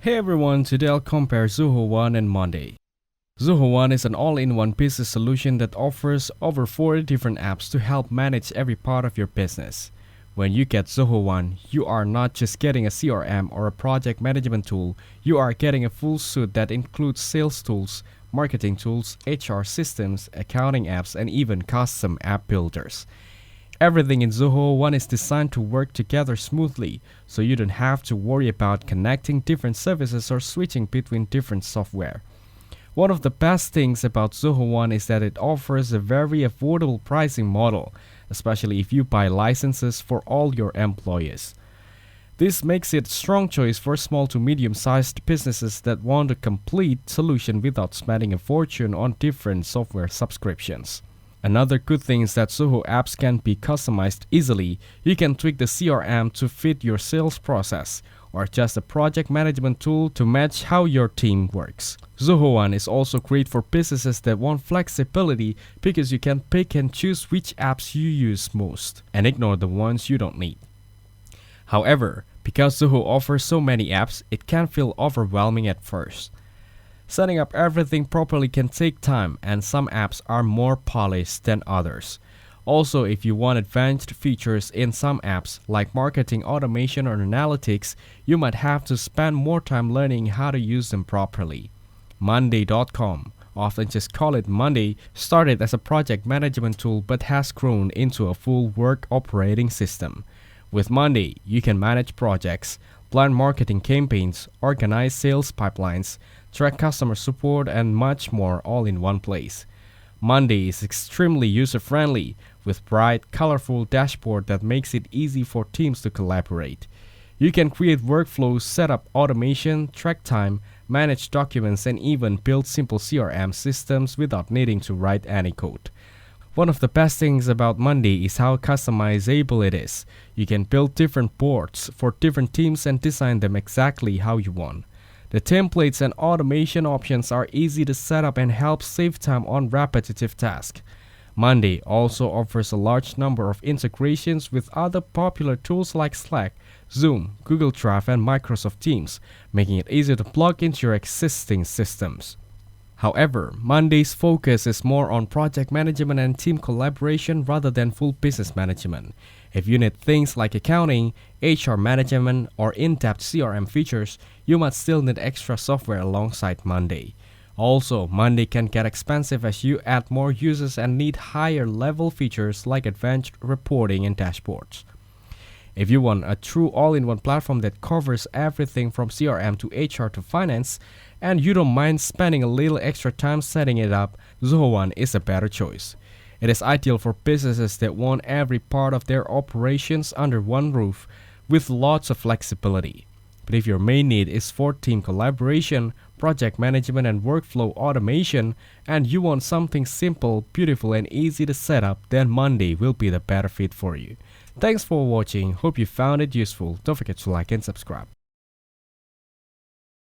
Hey everyone, today I'll compare Zoho One and Monday. Zoho One is an all-in-one business solution that offers over 40 different apps to help manage every part of your business. When you get Zoho One, you are not just getting a CRM or a project management tool, you are getting a full suite that includes sales tools, marketing tools, HR systems, accounting apps, and even custom app builders. Everything in Zoho One is designed to work together smoothly, so you don't have to worry about connecting different services or switching between different software. One of the best things about Zoho One is that it offers a very affordable pricing model, especially if you buy licenses for all your employees. This makes it a strong choice for small to medium-sized businesses that want a complete solution without spending a fortune on different software subscriptions. Another good thing is that Zoho apps can be customized easily. You can tweak the CRM to fit your sales process, or adjust a project management tool to match how your team works. Zoho One is also great for businesses that want flexibility because you can pick and choose which apps you use most, and ignore the ones you don't need. However, because Zoho offers so many apps, it can feel overwhelming at first. Setting up everything properly can take time, and some apps are more polished than others. Also, if you want advanced features in some apps like marketing automation or analytics, you might have to spend more time learning how to use them properly. Monday.com, often just call it Monday, started as a project management tool but has grown into a full work operating system. With Monday, you can manage projects, plan marketing campaigns, organize sales pipelines, track customer support, and much more all in one place. Monday is extremely user-friendly with bright, colorful dashboard that makes it easy for teams to collaborate. You can create workflows, set up automation, track time, manage documents, and even build simple CRM systems without needing to write any code. One of the best things about Monday is how customizable it is. You can build different boards for different teams and design them exactly how you want. The templates and automation options are easy to set up and help save time on repetitive tasks. Monday also offers a large number of integrations with other popular tools like Slack, Zoom, Google Drive, and Microsoft Teams, making it easy to plug into your existing systems. However, Monday's focus is more on project management and team collaboration rather than full business management. If you need things like accounting, HR management, or in-depth CRM features, you might still need extra software alongside Monday. Also, Monday can get expensive as you add more users and need higher level features like advanced reporting and dashboards. If you want a true all-in-one platform that covers everything from CRM to HR to finance, and you don't mind spending a little extra time setting it up, Zoho One is a better choice. It is ideal for businesses that want every part of their operations under one roof with lots of flexibility. But if your main need is for team collaboration, project management, and workflow automation, and you want something simple, beautiful, and easy to set up, then Monday will be the better fit for you. Thanks for watching. Hope you found it useful. Don't forget to like and subscribe.